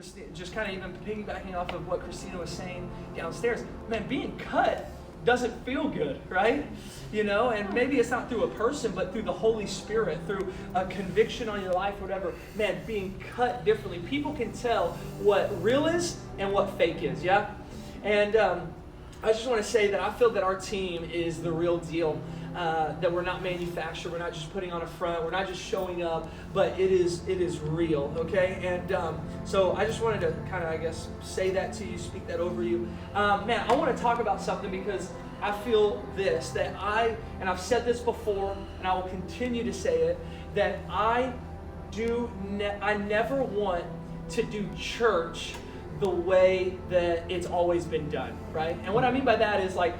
Christina, just kind of even piggybacking off of what Christina was saying downstairs, man, being cut doesn't feel good, right? You know, and maybe it's not through a person, but through the Holy Spirit, through a conviction on your life, whatever. Man, being cut differently. People can tell what real is and what fake is, yeah? And I just want to say that I feel that our team is the real deal. That we're not manufactured, we're not just putting on a front, we're not just showing up, but it is real, okay? And so I just wanted to kind of, I guess, say that to you, speak that over you. Man, I want to talk about something because I feel this, that and I've said this before, and I will continue to say it, that I never want to do church the way that it's always been done, right? And what I mean by that is like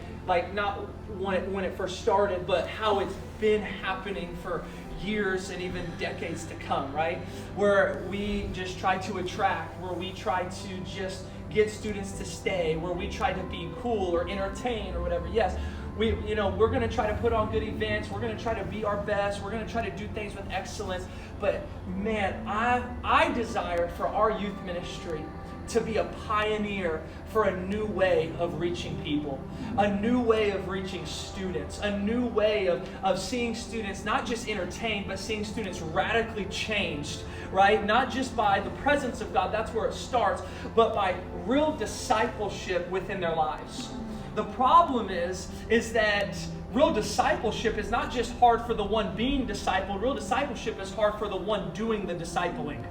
not when it first started, but how it's been happening for years and even decades to come, right? Where we just try to attract, where we try to just get students to stay, where we try to be cool or entertain or whatever. Yes, we're going to try to put on good events. We're going to try to be our best. We're going to try to do things with excellence. But man, I desire for our youth ministry to be a pioneer for a new way of reaching people, a new way of reaching students, a new way of seeing students not just entertained, but seeing students radically changed, right? Not just by the presence of God, that's where it starts, but by real discipleship within their lives. The problem is that real discipleship is not just hard for the one being discipled, real discipleship is hard for the one doing the discipling.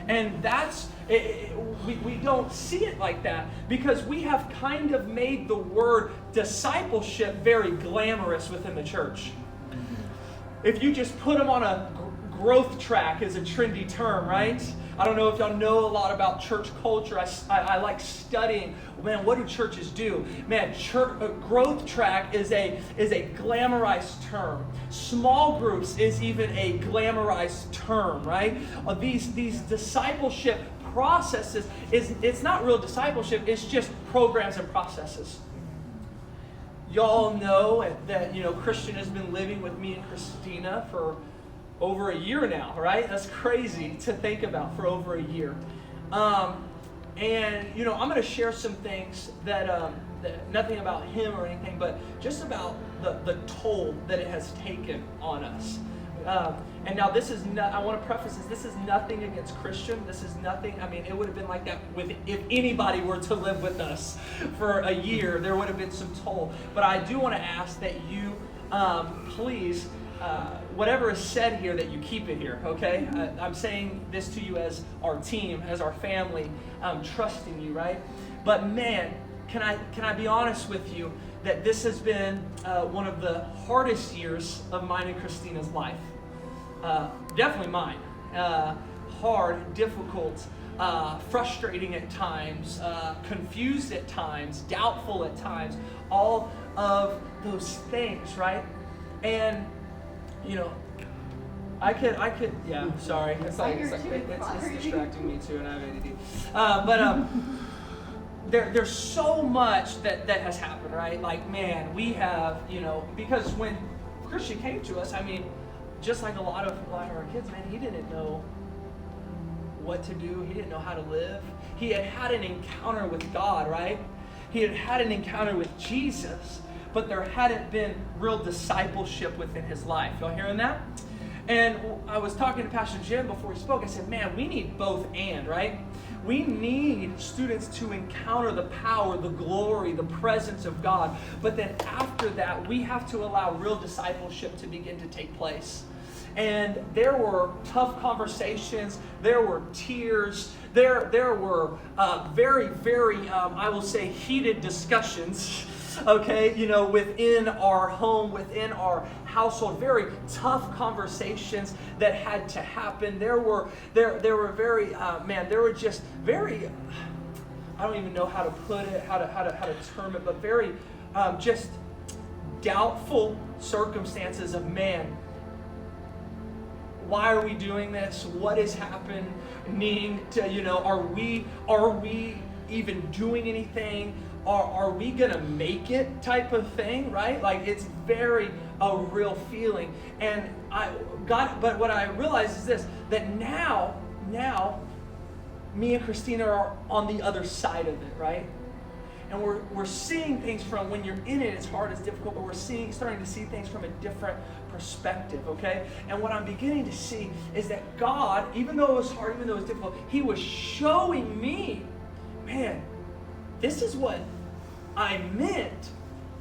And we don't see it like that because we have kind of made the word discipleship very glamorous within the church. If you just put them on a growth track is a trendy term, right? I don't know if y'all know a lot about church culture. I like studying. Man, what do churches do? Man, growth track is a glamorized term. Small groups is even a glamorized term, right? These discipleship processes it's not real discipleship. It's just programs and processes. Y'all know that Christian has been living with me and Christina for over a year now, right? That's crazy to think about, for over a year. And I'm going to share some things that nothing about him or anything, but just about the toll that it has taken on us. And now I want to preface this is nothing against Christian. This is nothing, it would have been like that if anybody were to live with us for a year, there would have been some toll. But I do want to ask that you, please, whatever is said here, that you keep it here, okay? I'm saying this to you as our team, as our family, trusting you, right? But man, can I be honest with you that this has been one of the hardest years of mine and Christina's life. Definitely mine. Hard, difficult, frustrating at times, confused at times, doubtful at times, all of those things, right? And I could, yeah, sorry. It's distracting me too, and I have ADD. There's so much that has happened, right? Like, man, we have, because when Christian came to us, just like a lot of our kids, man, he didn't know what to do. He didn't know how to live. He had an encounter with God, right? He had an encounter with Jesus, but there hadn't been real discipleship within his life. Y'all hearing that? And I was talking to Pastor Jim before he spoke. I said, man, we need both and, right? We need students to encounter the power, the glory, the presence of God. But then after that, we have to allow real discipleship to begin to take place. And there were tough conversations. There were tears. There were very, very, I will say, heated discussions. Okay, within our home, within our household, very tough conversations that had to happen. There were very, there were just very, I don't even know how to put it, how to term it, but very, just doubtful circumstances of, man, why are we doing this? What is happening? Are we even doing anything? Are we gonna make it type of thing, right? Like, it's very a real feeling. And but what I realize is this, that now me and Christina are on the other side of it, right? And we're seeing things from, when you're in it, it's hard, it's difficult, but we're starting to see things from a different perspective, okay? And what I'm beginning to see is that God, even though it was hard, even though it was difficult, He was showing me, man, this is what I meant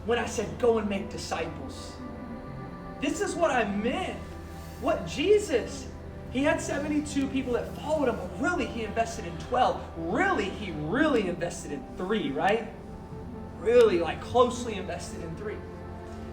when I said go and make disciples. This is what I meant. What Jesus, He had 72 people that followed Him, but really He invested in 12. Really, He really invested in 3, right? Really, like, closely invested in 3.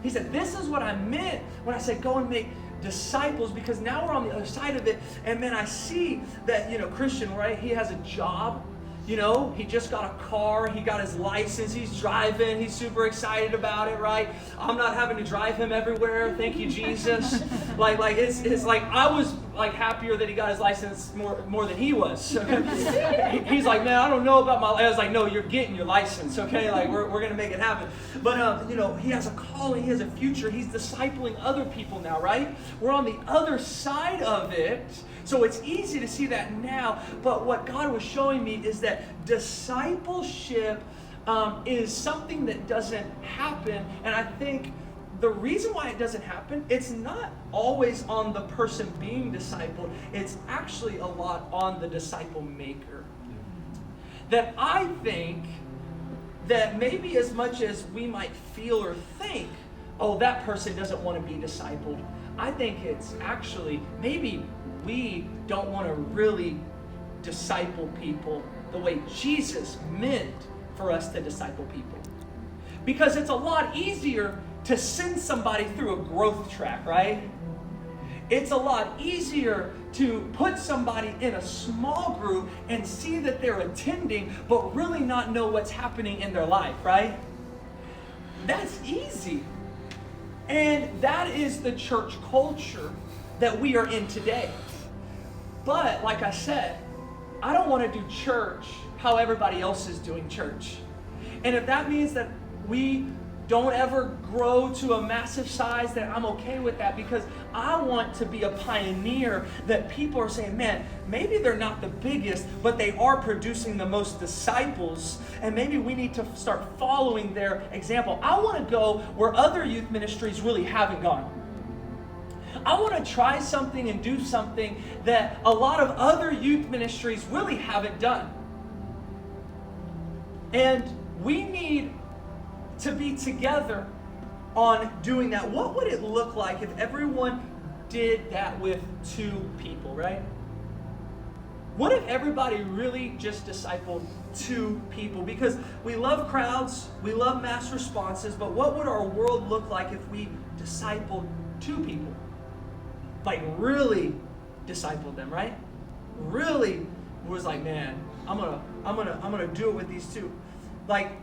He said, this is what I meant when I said go and make disciples, because now we're on the other side of it. And then I see that, Christian, right? He has a job. He just got a car, he got his license, he's driving, he's super excited about it, right? I'm not having to drive him everywhere, thank you, Jesus. It's like I was happier that he got his license more than he was. He's like, man, I don't know about my license. I was like, no, you're getting your license, okay? We're going to make it happen. But, he has a calling, he has a future, he's discipling other people now, right? We're on the other side of it. So it's easy to see that now, but what God was showing me is that discipleship is something that doesn't happen. And I think the reason why it doesn't happen, it's not always on the person being discipled. It's actually a lot on the disciple maker. That I think that maybe as much as we might feel or think, oh, that person doesn't want to be discipled, I think it's actually maybe we don't want to really disciple people the way Jesus meant for us to disciple people. Because it's a lot easier to send somebody through a growth track, right? It's a lot easier to put somebody in a small group and see that they're attending, but really not know what's happening in their life, right? That's easy. And that is the church culture that we are in today. But like I said, I don't want to do church how everybody else is doing church. And if that means that we don't ever grow to a massive size, then I'm okay with that, because I want to be a pioneer that people are saying, man, maybe they're not the biggest, but they are producing the most disciples, and maybe we need to start following their example. I want to go where other youth ministries really haven't gone. I want to try something and do something that a lot of other youth ministries really haven't done. And we need to be together on doing that. What would it look like if everyone did that with 2 people, right? What if everybody really just discipled 2 people? Because we love crowds, we love mass responses, but what would our world look like if we discipled 2 people? Really discipled them, right? Really was like, man, I'm gonna do it with these 2.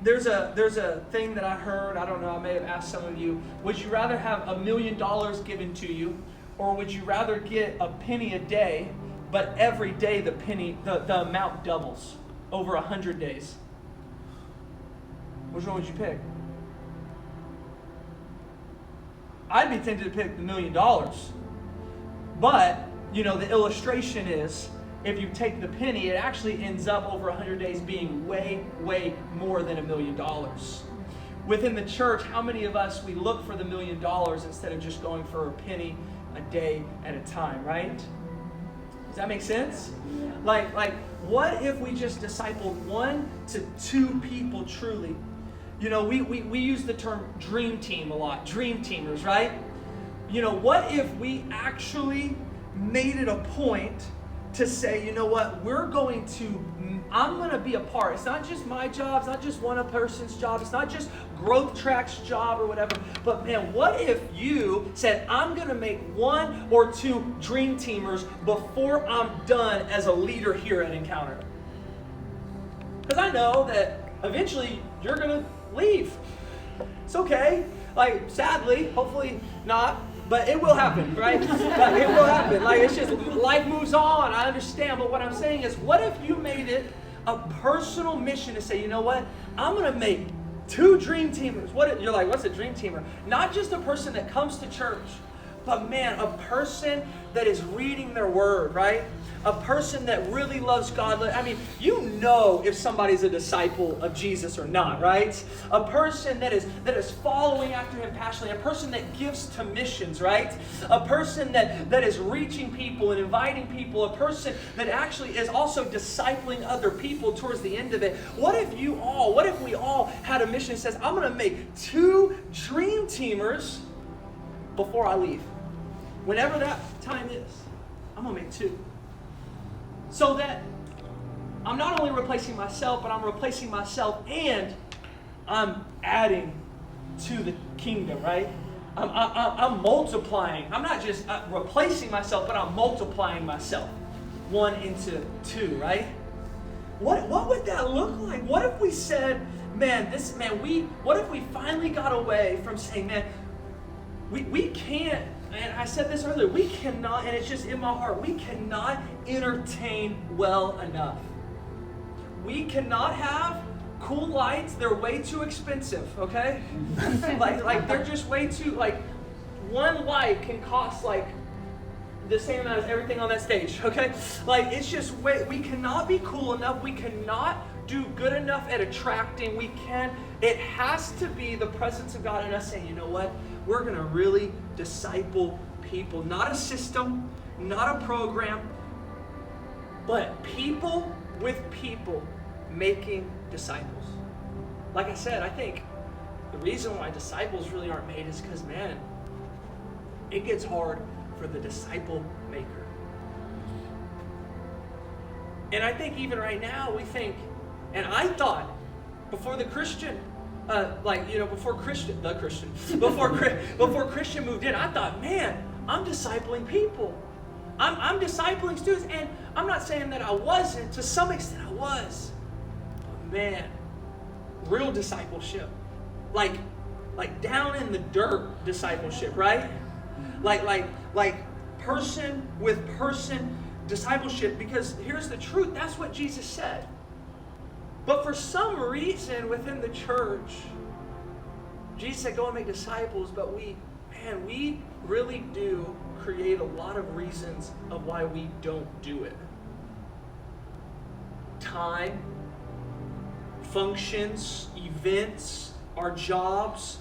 There's a thing that I heard, I don't know, I may have asked some of you, would you rather have $1 million given to you, or would you rather get a penny a day, but every day the amount doubles over 100 days? Which one would you pick? I'd be tempted to pick the $1 million. But, the illustration is, if you take the penny, it actually ends up over 100 days being way, way more than $1 million. Within the church, how many of us, we look for the $1 million instead of just going for a penny a day at a time, right? Does that make sense? Yeah. What if we just discipled 1 to 2 people truly? We use the term dream team a lot, dream teamers, right? What if we actually made it a point to say, you know what, I'm going to be a part. It's not just my job. It's not just one person's job. It's not just Growth Track's job or whatever. But man, what if you said, I'm going to make 1 or 2 dream teamers before I'm done as a leader here at Encounter? Because I know that eventually you're going to leave. It's okay. Sadly, hopefully not. But it will happen, right? It will happen. It's just life moves on. I understand. But what I'm saying is, what if you made it a personal mission to say, you know what? I'm going to make 2 dream teamers. You're like, what's a dream teamer? Not just a person that comes to church, But man, a person that is reading their word, right? A person that really loves God. I mean, you know if somebody's a disciple of Jesus or not, right? A person that is following after him passionately. A person that gives to missions, right? A person that is reaching people and inviting people. A person that actually is also discipling other people towards the end of it. What if we all had a mission that says, I'm going to make 2 dream teamers before I leave? Whenever that time is, I'm going to make 2. So that I'm not only replacing myself, but I'm replacing myself and I'm adding to the kingdom, right? I'm multiplying. I'm not just replacing myself, but I'm multiplying myself. 1 into 2, right? What would that look like? What if we said, what if we finally got away from saying, man, we can't, and I said this earlier, we cannot, and it's just in my heart, we cannot entertain well enough. We cannot have cool lights. They're way too expensive, okay? like they're just way too, like, one light can cost like the same amount as everything on that stage, okay? Like, it's just we cannot be cool enough. We cannot do good enough at attracting. It has to be the presence of God in us saying, you know what? We're going to really disciple people. Not a system, not a program, but people with people making disciples. Like I said, I think the reason why disciples really aren't made is because, man, it gets hard for the disciple maker. And I think even right now we think, and I thought before Christian moved in, I thought, man, I'm discipling people. I'm discipling students, and I'm not saying that I wasn't. To some extent, I was. But man, real discipleship, like down in the dirt discipleship, right? Like person with person discipleship. Because here's the truth: that's what Jesus said. But for some reason within the church, Jesus said, go and make disciples, but we really do create a lot of reasons of why we don't do it. Time, functions, events, our jobs,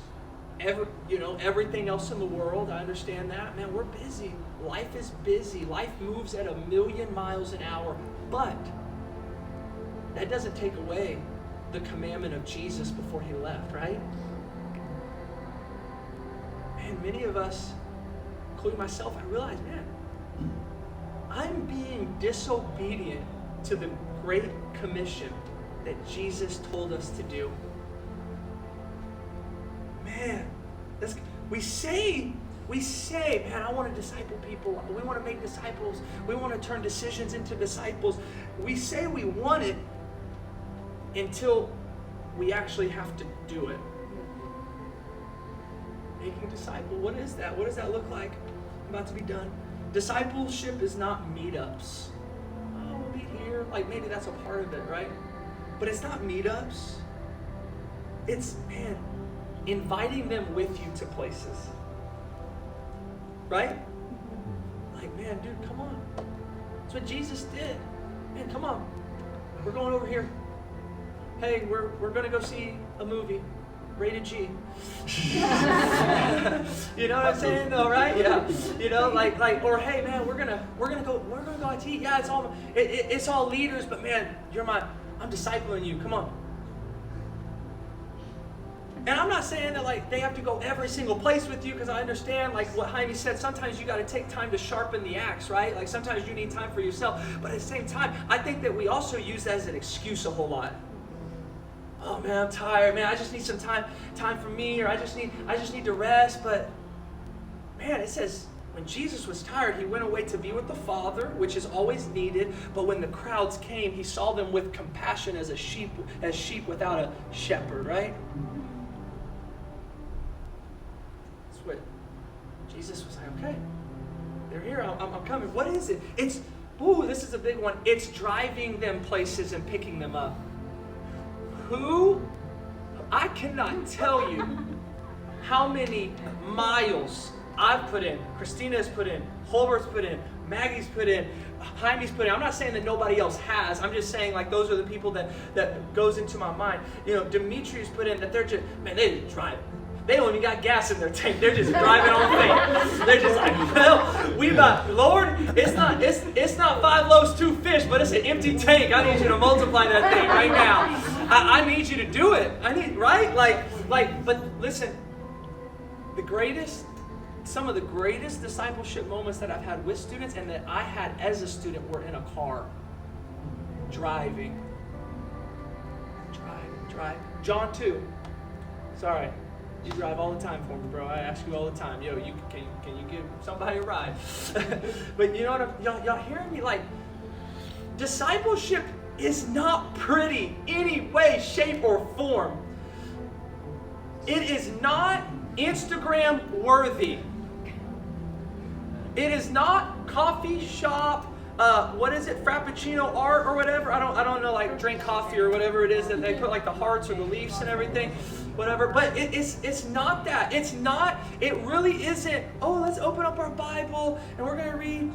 everything else in the world. I understand that. Man, we're busy. Life is busy. Life moves at 1,000,000 miles an hour. But that doesn't take away the commandment of Jesus before he left, right? Man, many of us, including myself, I realize, man, I'm being disobedient to the Great Commission that Jesus told us to do. Man, we say, man, I want to disciple people. We want to make disciples. We want to turn decisions into disciples. We say we want it until we actually have to do it. Making a disciple, what is that? What does that look like? I'm about to be done. Discipleship is not meetups. Oh, we'll meet here. Like, maybe that's a part of it, right? But it's not meetups. It's, man, inviting them with you to places. Right? Like, man, dude, come on. That's what Jesus did. Man, come on. We're going over here. Hey, we're going to go see a movie. Rated G. You know what I'm saying though, right? Yeah. Or hey man, we're gonna go out to eat. Yeah, it's all leaders, but man, I'm discipling you. Come on. And I'm not saying that they have to go every single place with you, because I understand what Jaime said, sometimes you got to take time to sharpen the axe, right? Sometimes you need time for yourself. But at the same time, I think that we also use that as an excuse a whole lot. Oh man, I'm tired. Man, I just need some time for me, or I just need to rest. But man, it says when Jesus was tired, he went away to be with the Father, which is always needed. But when the crowds came, he saw them with compassion as sheep without a shepherd, right? That's what Jesus was like. Okay, they're here. I'm coming. What is it? This is a big one. It's driving them places and picking them up. I cannot tell you how many miles I've put in, Christina's put in, Holbert's put in, Maggie's put in, Jaime's put in. I'm not saying that nobody else has. I'm just saying like those are the people that goes into my mind. You know, Dimitri's put in that they're just, man, they just drive. They don't even got gas in their tank. They're just driving on faith. They're just like, well, we about, Lord, it's not 5 loaves, 2 fish, but it's an empty tank. I need you to multiply that thing right now. I need you to do it. Right? But listen, some of the greatest discipleship moments that I've had with students and that I had as a student were in a car, driving. John 2. Sorry. You drive all the time for me, bro. I ask you all the time. Yo, can you give somebody a ride? But you know what? Y'all hearing me? Like, discipleship is not pretty any way, shape, or form. It is not Instagram worthy. It is not coffee shop. What is it? Frappuccino art or whatever. I don't know. Like drink coffee or whatever it is that they put like the hearts or the leaves and everything. Whatever, but it's not that. It really isn't, oh, let's open up our Bible and we're going to read,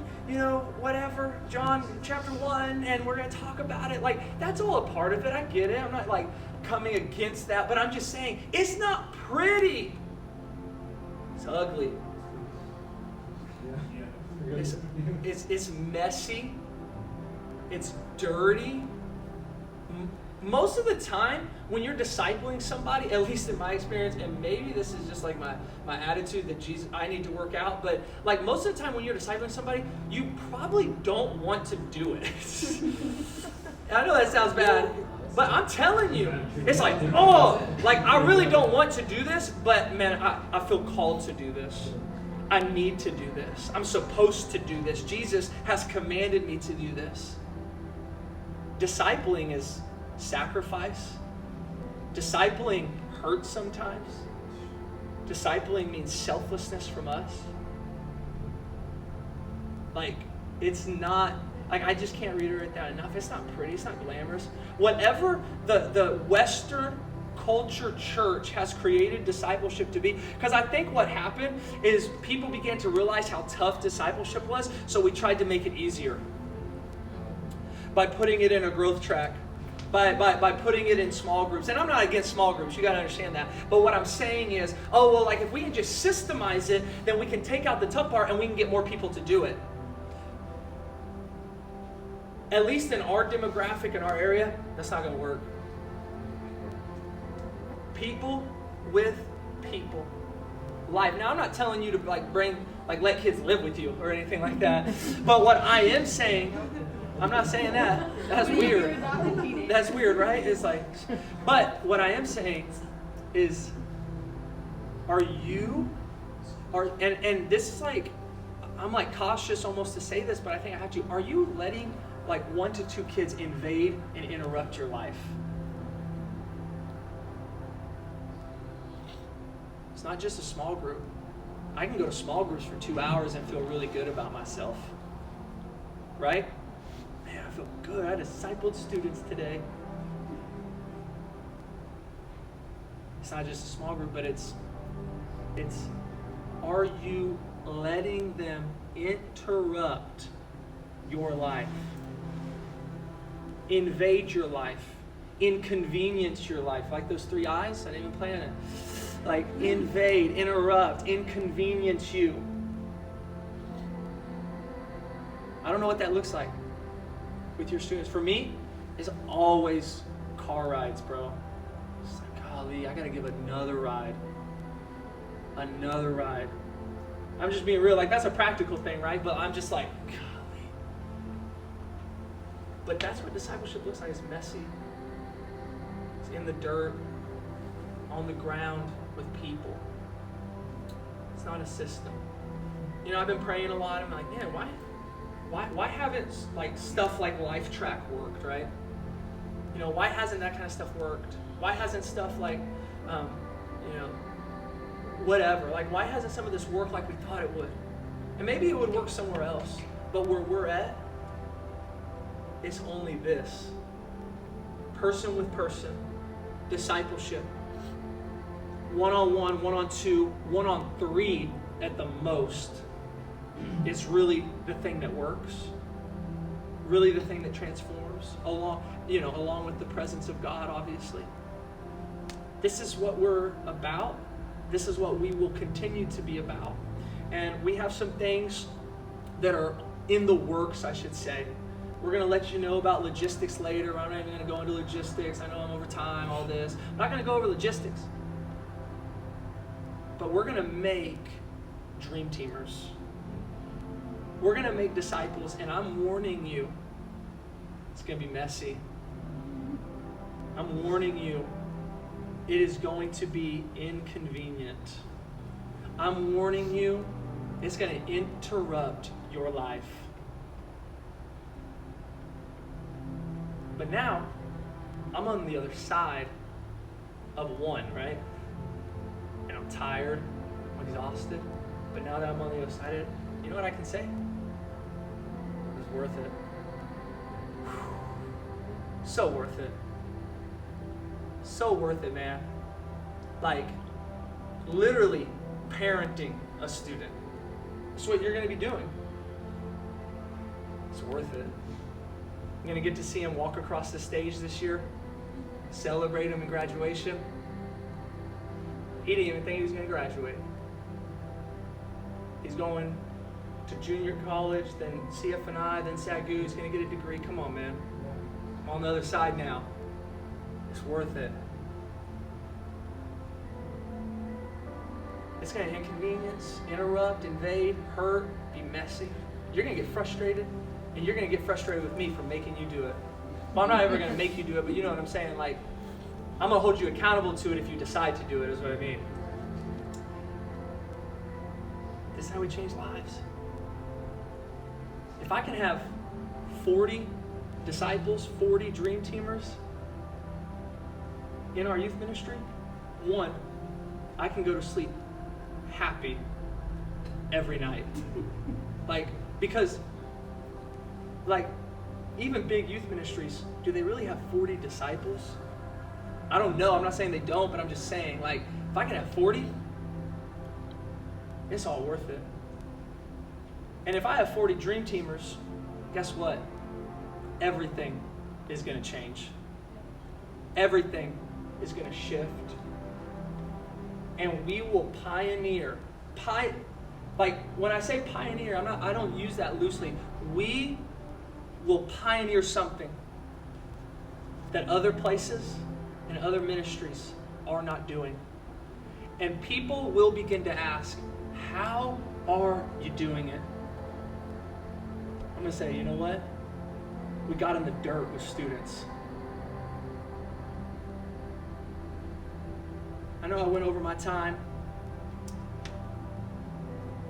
whatever, John chapter 1, and we're going to talk about it. Like, that's all a part of it. I get it. I'm not like coming against that, but I'm just saying, it's not pretty. It's ugly. It's messy. It's dirty. Most of the time, when you're discipling somebody, at least in my experience, and maybe this is just like my attitude that Jesus, I need to work out, but like most of the time when you're discipling somebody, you probably don't want to do it. I know that sounds bad, but I'm telling you, it's like, oh, like I really don't want to do this, but man, I feel called to do this. I need to do this. I'm supposed to do this. Jesus has commanded me to do this. Discipling is sacrifice. Discipling hurts sometimes. Discipling means selflessness from us. Like, it's not, like I just can't reiterate that enough. It's not pretty, it's not glamorous. Whatever the Western culture church has created discipleship to be, because I think what happened is people began to realize how tough discipleship was, so we tried to make it easier by putting it in a growth track. By putting it in small groups. And I'm not against small groups, you got to understand that. But what I'm saying is, like if we can just systemize it, then we can take out the tough part and we can get more people to do it. At least in our demographic, in our area, that's not going to work. People with people. Life. Now I'm not telling you to let kids live with you or anything like that. But what I am saying, I'm not saying that. That's weird. That's weird, right? It's like, but what I am saying is, and this is like, I'm like cautious almost to say this, but I think I have to. Are you letting like 1 to 2 kids invade and interrupt your life? It's not just a small group. I can go to small groups for 2 hours and feel really good about myself. Right? Man, I feel good. I discipled students today. It's not just a small group, but it's are you letting them interrupt your life? Invade your life. Inconvenience your life. Like those 3 I's, I didn't even plan it. Like invade, interrupt, inconvenience you. I don't know what that looks like with your students. For me, it's always car rides, bro. It's like, golly, I gotta give another ride. I'm just being real, like that's a practical thing, right? But I'm just like, golly. But that's what discipleship looks like. It's messy. It's in the dirt, on the ground with people. It's not a system. I've been praying a lot. I'm like, man, why haven't like stuff like Life Track worked, right? Why hasn't that kind of stuff worked? Why hasn't stuff like, whatever, like why hasn't some of this worked like we thought it would? And maybe it would work somewhere else, but where we're at, it's only this. Person with person, discipleship, 1-on-1, 1-on-2, 1-on-3 at the most, it's really the thing that works, really the thing that transforms, along with the presence of God, obviously. This is what we're about. This is what we will continue to be about. And we have some things that are in the works, I should say. We're going to let you know about logistics later. I'm not even going to go into logistics. I know I'm over time, all this. I'm not going to go over logistics. But we're going to make dream teamers. We're going to make disciples, and I'm warning you, it's going to be messy. I'm warning you, it is going to be inconvenient. I'm warning you, it's going to interrupt your life. But now, I'm on the other side of one, right? And I'm tired, I'm exhausted. But now that I'm on the other side of it, you know what I can say? It was worth it. So worth it. So worth it, man. Like, literally parenting a student. That's what you're going to be doing. It's worth it. I'm going to get to see him walk across the stage this year, celebrate him in graduation. He didn't even think he was going to graduate. He's going to junior college, then CFNI, then SAGU. He's going to get a degree. Come on, man. I'm on the other side now. It's worth it. It's going to inconvenience, interrupt, invade, hurt, be messy. You're going to get frustrated, and you're going to get frustrated with me for making you do it. Well, I'm not ever going to make you do it, but you know what I'm saying? Like, I'm going to hold you accountable to it if you decide to do it, is what I mean. This is how we change lives. If I can have 40 disciples, 40 dream teamers in our youth ministry, one, I can go to sleep happy every night. Because even big youth ministries, do they really have 40 disciples? I don't know. I'm not saying they don't, but I'm just saying, if I can have 40, it's all worth it. And if I have 40 dream teamers, guess what? Everything is going to change. Everything is going to shift. And we will pioneer. When I say pioneer, I don't use that loosely. We will pioneer something that other places and other ministries are not doing. And people will begin to ask, how are you doing it? I'm going to say, you know what? We got in the dirt with students. I know I went over my time.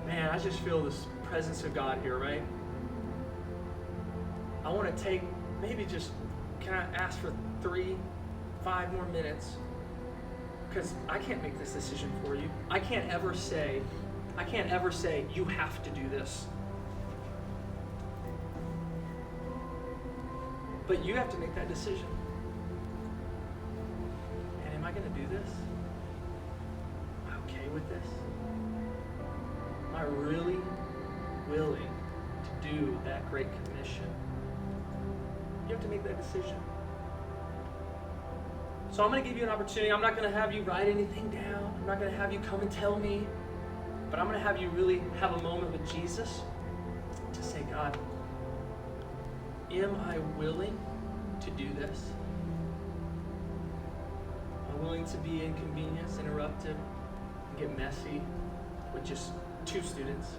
Man, I just feel this presence of God here, right? I want to take can I ask for 3-5 more minutes? Because I can't make this decision for you. I can't ever say, you have to do this. But you have to make that decision. And am I going to do this? Am I okay with this? Am I really willing to do that Great Commission? You have to make that decision. So I'm going to give you an opportunity. I'm not going to have you write anything down. I'm not going to have you come and tell me. But I'm going to have you really have a moment with Jesus to say, God, am I willing to do this? Am I willing to be inconvenienced, interrupted, and get messy with just 2 students?